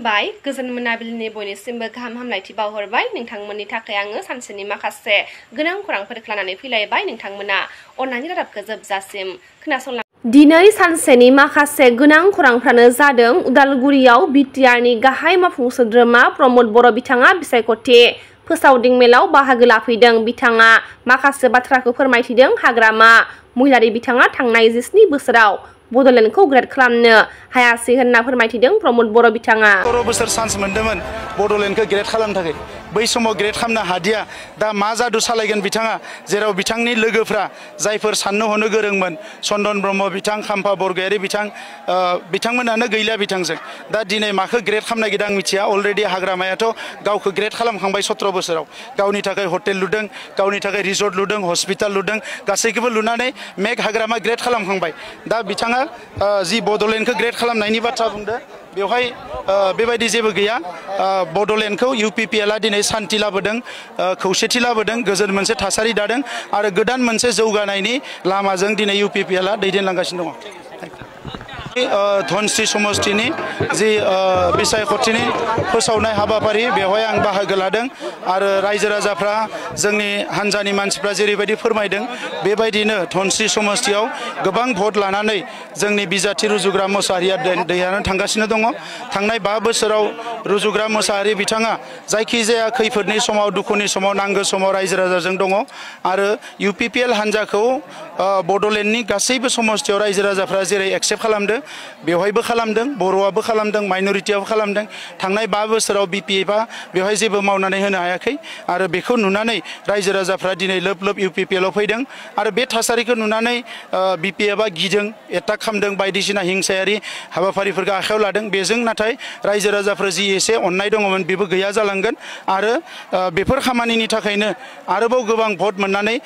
खुलुमबाय गोजोन मोनाबिलिनि बयनिसिमबो गाहाम हामलायथि बावहरबाय नोंथांमोननि थाखाय आङो सानसेनि माखासे गोनां खौरांफोर लानानै फैलायबाय नोंथांमोना अन्नानै रादाबखौ जोबजासिम खोनासंलां दिनै सानसेनि माखासे गोनां खौरांफ्रानो जादों उदालगुरियाव बिटिआरनि गाहाय मावफुं सोद्रोमा प्रमद बर' बिथाङा बिसायख'थि फोसावदिं मेलाव बाहागो लाफैदों बिथाङा माखासे बाथ्राखौ फोरमायथिदों हाग्रामा महिलारि बिथाङा थांनाय 17 बोसोराव बड'लेण्डखौ ग्रेड खालामनो हायासै होनना फोरमायथिदों प्रमद बर' बिथाङा 17 बोसोर चान्स मोन्दोंमोन बड'लेण्डखौ ग्रेड खालामनो थाखाय बै समाव ग्रेड खालामनो हादिया दा मा जादु सालायगोन बिथाङा जेराव बिथांनि लोगोफ्रा जायफोर साननो हनो गोरोंमोन चन्दन ब्रह्म बिथां खाम्फा बरगयारि बिथांमोनानो गैला बिथांजों दा दिनै माखौ ग्रेड खालामनो नागिरदों आं मिथिया अलरेडि हाग्रामायाथ' गावखौ ग्रेड खालामखांबाय 17 बोसोराव गावनि थाखाय हटेल लुदों गावनि थाखाय रिजर्ट लुदों हस्पिटाल लुदों गासैखौबो लुनानै मेक हाग्रामा ग्रेड खालामखांबाय दा बिथाङा जि बड'लेण्डखौ ग्रेड खालामनायनि बाथ्रा बुंदो बेवहाय बेबायदि जेबो गैया बड'लेण्डखौ UPPL दिनै सान्थि लाबोदों खौसेथि लाबोदों गोजोन मोनसे थासारि दादों आरो गोदान मोनसे जौगानायनि लामाजों दिनै UPPL दैदेनलांगासिनो दङ धनस्री समष्टिनि जि बिसायख'थिनि फोसावनाय हाबाफारि बेवहाय आं बाहागो लादों आरो रायजो राजाफ्रा जोंनि हान्जानि मानसिफ्रा जेरैबायदि फोरमायदों बेबायदिनो धनस्री समष्टियाव गोबां भट लानानै जोंनि बिजाथि रुजुग्रा मोसाहारिया दैदेननानै थांगासिनो दङ थांनाय 5 बोसोराव रुजुग्रा मोसाहारि बिथाङा जायखिजाया खैफोदनि समाव दुखुनि समाव नांगौ समाव रायजो राजाजों दङ आरो UPPL हान्जाखौ बड'लेण्डनि गासैबो समष्टियाव रायजो राजाफ्रा जेरै एक्सेप्ट खालामदों बेवहायबो खालामदों बर'आबो खालामदों माइनरिटियाबो खालामदों थांनाय 5 बोसोराव BPFआ बेवहाय जेबो मावनानै होनो हायाखै आरो बेखौ नुनानै रायजो राजाफ्रा दिनै लोब लोब UPPLआव फैदों आरो बे थासारिखौ नुनानै BPFआ गिदों एटाक खालामदों बायदिसिना हिंसायारि हाबाफारिफोरखौ आखायाव लादों बेजों नाथाय रायजो राजाफ्रा जि एसे अननाय दङमोन बेबो गैया जालांगोन आरो बेफोर खामानिनि थाखायनो आरोबाव गोबां भट मोननानै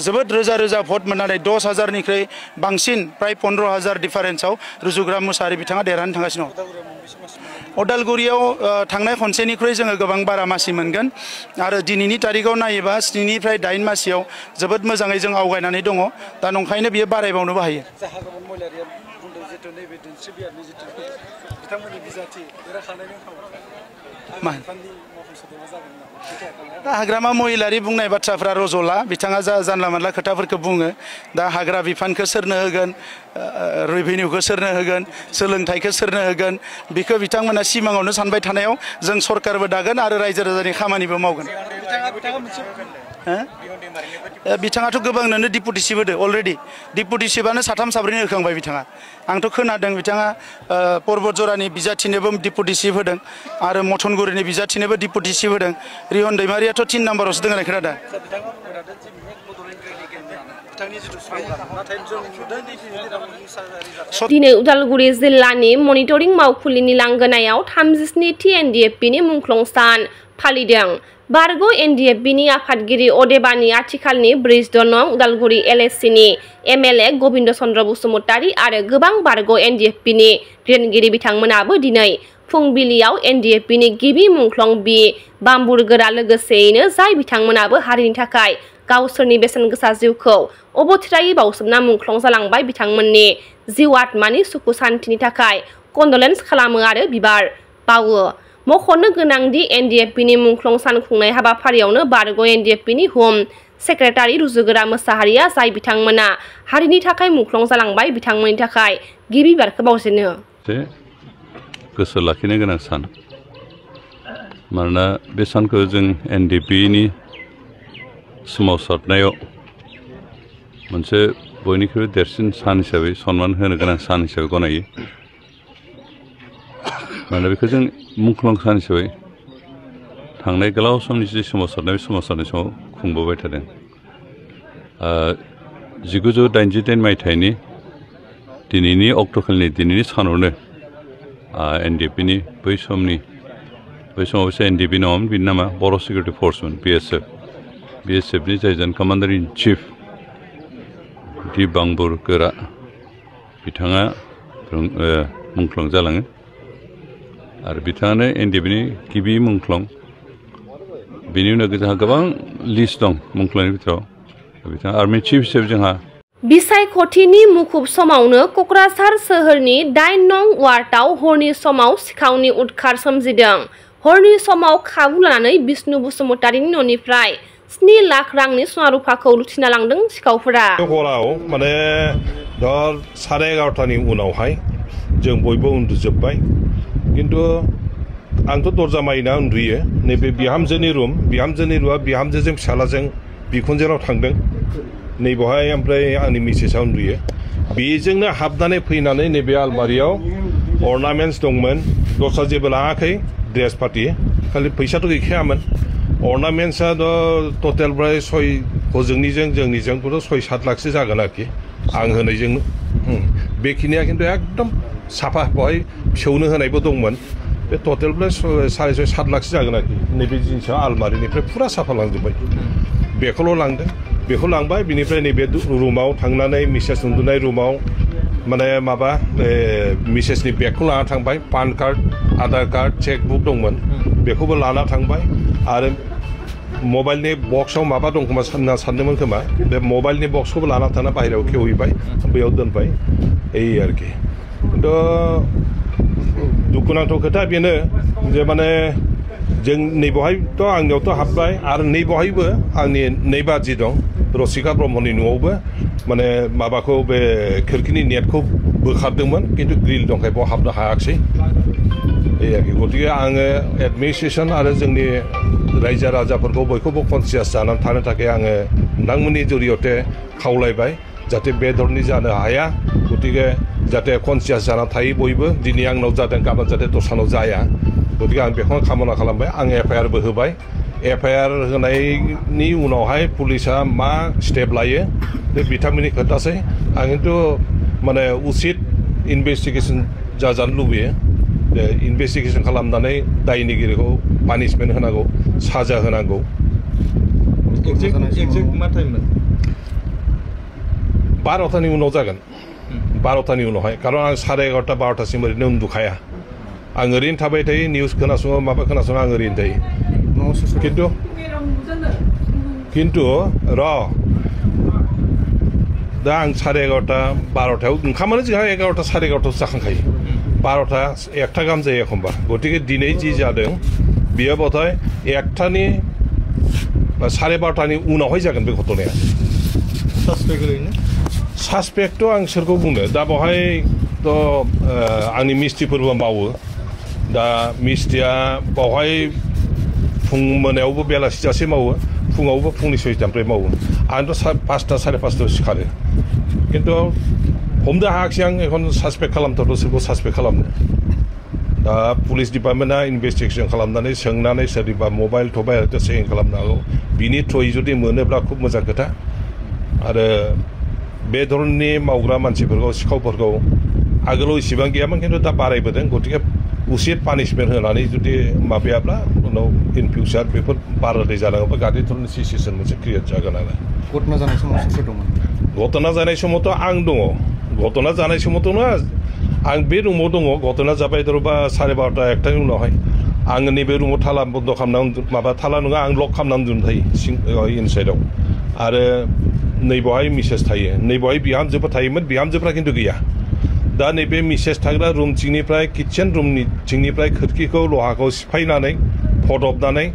जोबोद रोजा रोजा भट मोननानै 10,000निख्रुइ बांसिन प्राय 15,000 डिफारेन्सआव रुजुग्रा मोसाहारि बिथाङा देरहानो थांगासिनो दं उदालगुरियाव थांनाय खनसेनिख्रुइ जोङो गोबां बारा मासि मोनगोन आरो दिनैनि तारिखआव नायोबा 7 निफ्राय 8 मासियाव जोबोद मोजाङै जों आवगायनानै दङ दा नंखायनो बियो बारायबावनोबो हायो दा हाग्रामा महिलारि बुंनाय बाथ्राफ्रा रज'ला बिथाङा जानला मोनला खोथाफोरखौ बुङो दा हाग्रा बिफानखौ सोरनो होगोन रेभिनिउखौ सोरनो होगोन सोलोंथाइखौ सोरनो होगोन बेखौ बिथांमोना सिमाङावनो सानबाय थानायाव जों सरकारबो दागोन आरो रायजो राजानि खामानिबो मावगोन बिथाङाथ' गोबांनो डिपुटि चिफ होदो अलरेडि डिपुटि चिफआनो 3 4 होखांबाय बिथाङा आंथ' खोनादों बिथाङा पर्बत जरानि बिजाथिनोबो डिपुटि चिफ होदों आरो मथनगुरिनि बिजाथिनोबो डिपुटि चिफ होदों रिहन दैमारियाथ' 3 नाम्बारावसो दङ होननाय खोनादों दिनै उदालगुरि जिल्लानि मनिटरिं मावखुलिनि लांगोनायाव 37थि NDFBनि मुंख्लं सान फालिदों बारग' NDFBनि आफादगिरि अदेबानि आथिखालनि 42 नं उदालगुरि LSCनि MLA गबिन्द चन्द्र बसुमतारी आरो गोबां बारग' NDFBनि दैदेनगिरि बिथांमोनाबो दिनै फुंबिलियाव NDFBनि गिबि मुंख्लं बि बाम्बुरगोरा लोगोसेयैनो जाय बिथांमोनाबो हारिनि थाखाय गावसोरनि बेसेन गोसा जिउखौ अबथिरायै बावसोमना मुंख्लं जालांबाय बिथांमोननि जिउ आत्मानि सुखु सान्थिनि थाखाय कन्डलेन्स खालामो आरो बिबार बावो मख'नो गोनांदि NDFBनि मुंख्लं सान खुंनाय हाबाफारियावनो बारग' NDFBनि हम सेक्रेटारि रुजुगोरा मोसाहारिया जाय बिथांमोना हारिनि थाखाय मुंख्लं जालांबाय बिथांमोननि थाखाय गिबि बिबारखौ बावजेनो गोसो लाखिनो गोनां सान मानोना बे सानखौ जों NDFBनि सोमावसारनायाव मोनसे बयनिख्रुइबो देरसिन सान हिसाबै सन्मान होनो गोनां सान हिसाबै गनायो मानोना बेखौ जों मुंख्लं सान हिसाबै थांनाय गोलाव समनि जि सोमावसारनाय समाव खुंबोबाय थादों 1988 मायथाइनि दिनैनि अक्ट'खालिनि दिनैनि सानावनो NDFBनि बै समाव एसे NDFB नङामोन बिनि नामा बर' सिकिउरिटि फर्समोन BSFनि जायजों कमान्डार इन चिफ दि बांबुरगोरा बिथाङा मुंख्लं जालाङो आरो बिथाङानो NDFBनि गिबि मुंख्लं बिनि उनाव जोंहा गोबां लिस्ट दं मुंख्लंनि बिथोराव बिथाङा आर्मि चिफ हिसाबै जोंहा बिसायख'थिनि मुखुब समावनो क'क्राझार सोहोरनि 8 नं वार्डआव हरनि समाव सिखावनि उदखार सोमजिदों। हरनि समाव खाबु लानानै बिष्णु बसुमतारीनि न'निफ्राय 7 लाख रांनि सना रुफाखौ लुथिना लांदों सिखावफोरा। हराव माने 11:30 उनावहाय जों बयबो उन्दुजोब्बाय, किन्तु आंथ' दरजा मारिना उन्दुयो। नैबे बिहामजोनि रुमा बिहामजोजों फिसालाजों बिखुनजोनाव थांदों। नै बेवहाय ओमफ्राय आंनि मिसेसआ उन्दुयो। बेजोंनो हाबनानै फैनानै नैबे आलमारियाव अर्नामेन्ट्स दंमोन, दस्रा जेबो लाङाखै, ड्रेस पार्टि, खालि फैसाथ' गैखायामोन। अर्नामेन्ट्सआ टटेल प्राय हजोंनिजों जोंनिजों 6-7 लाखसो जागोन आरोखि आं होनायजों। बेखिनिया किन्तु एकदम साफा, बेवहाय फिसौनो होनायबो दंमोन। बे टटेल प्राय 6.5-7 लाखसो जागोन आरोखि। नैबे जिनिसा आलमारिनिफ्राय फुरा साफा लांजोब्बाय। बेखौल' लांदों, बेखौ लांबाय। बिनिफ्राय नैबे रुमाव थांनानै मिसेस उन्दुनाय रुमाव माने माबा मिसेसनि बेगखौ लाना थांबाय। PAN card, Aadhaar card, chequebook दंमोन, बेखौबो लाना थांबाय। आरो मबाइलनि बक्सआव माबा दं खोमा सानदोंमोन खोमा, बे मबाइलनि बक्सखौबो लाना थांना बाहेरायाव खेवहैबाय, बेयाव दोनबाय। এই आरोखि। खिन्थु दुखुनांथाव खोथा बेनो जे माने जों नैबेवहायथ' आंनियावथ' हाबबाय, आरो नैबेवहायबो आंनि नैबाजि दं, रसिका ब्रह्मनि न'आवबो माने माबाखौ बे खोरखिनि नेटखौ बोखारदोंमोन, किन्तु ग्रिल दंखाय बेयाव हाबनो हायाखिसै। এই आरोखि। गतिके आङो एडमिनिस्ट्रेसन आरो जोंनि रायजो राजाफोरखौ बयखौबो कनसियास जानानै थानो थाखाय आङो नोंथांमोननि जरियते खावलायबाय, जाहाथे बे धरनि जानो हाया। गतिके जाहाथे कनसियास जानानै थायो बयबो। दिनै आंनाव जादों, गाबोन जाहाथे दस्रानाव जाया। गतिके आं बेखौनो कामना खालामबाय। आं FIR-बो होबाय। FIR होनायनि उनावहाय पुलिसा मा स्टेप लायो बे बिथांमोननि खोथासै। आं खिन्थु माने उचित इनभेस्टिगेसन जाजानो लुबैयो। इनभेस्टिगेसन खालामनानै दायनिगिरिखौ पानिशमेन्ट होनांगौ, साजा होनांगौ। एक्जेक्ट मा टाइममोन? 12टानि उनाव जागोन। 12टानि उनावहाय, खारन आं 11:30 12टासिम ओरैनो उन्दुखाया। आं ओरैनो थाबाय थायो, निउस खोनासङो, माबा खोनासङो, आं ओरैनो थायो। किन्तु दा आं 11:30 12टायाव ओंखामानो जोंहा 11:00 11:30 जाखांखायो। 12टा 1टा गाहाम जायो एखमबा। गतिके दिनै जि जादों बेयो बथाय 1टानि 12:30टानि उनावहाय जागोन बे घटनाया। सासपेक्ट आं सोरखौ बुंनो, दा बेवहायथ' आंनि मिस्ट्रिफोरबो मावो। दा मिस्ट्रिया बेवहाय फुं मोनायावबो बेलासि जासे मावो, फुङावबो फुंनि 6टानिफ्राय मावो। आंथ' 5टा 5:30 सिखारो, किन्तु हमनो हायाखिसै आं। এখন सासपेक्ट खालामथावथ' सोरखौ सासपेक्ट खालामनो। दा पुलिस डिपार्टमेन्टआ इनभेस्टिगेसन खालामनानै सोंनानै सोरनिबा मबाइल थबाइल चेकिं खालामनो हागौ। बिनि थ्रुयै जुदि मोनोब्ला खुब मोजां खोथा। आरो बे धरननि मावग्रा मानसिफोरखौ, सिखावफोरखौ आगोलाव इसेबां गैयामोन, किन्तु दा बारायबोदों। गतिके उचित पानिशमेन्ट होनानै जुदि माबायाब्ला उनाव इन फिउचार बेफोर बाराद्राय जालाङोबा गाज्रि धरननि सिचुवेसन मोनसे क्रिएट जागोन आरो। घटना जानाय समाव सोर दंमोन? घटना जानाय समावथ' आं दङ। घटना जानाय समावथ' नङा, आं बे रुमाव दङ। घटना जाबाय धरबा 12:30 1टानि उनावहाय आङो नैबे रुमाव ताला बन्द खालामना, माबा ताला नङा, आं लक खालामनानै उन्दुनो थायो इनसाइडआव। आरो नैबेवहाय मिसेस थायो, नैबेवहाय बिहामजोफोर थायोमोन, बिहामजोफ्रा किन्तु गैया। दा नैबे मिसेस थाग्रा रुम थिंनिफ्राय, किटचेन रुमनि थिंनिफ्राय खोरखिखौ लहाखौ सिफायनानै फदबनानै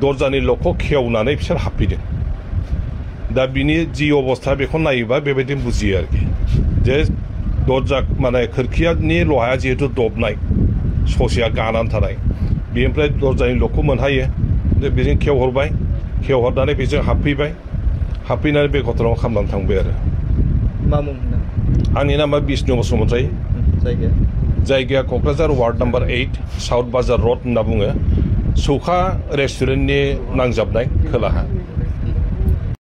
दरजानि लकखौ खेवनानै बिसोर हाबफैदों। दा बिनि जि अबस्था बेखौ नायोबा बेबायदि बुजियो आरोखि, जे दरजा माने खोरखियानि लहाया जिहेतु दबनाय, ससेया गानानै थानाय, बेनिफ्राय दरजानि लकखौ मोनहायो। बेजों खेवहरबाय, खेवहरनानै बेजों हाबफैबाय, हाबफैनानै बे घटनाखौ खालामनानै थांबाय आरो। मा मुं होनदों? आंनि नामा बिष्णु बसुमतारी। जायगाया क'क्राझार वार्ड नम्बर 8 साउथ बाजार रड होनना बुङो। सौखा रेस्टुरेन्टनि नांजाबनाय खोलाहा।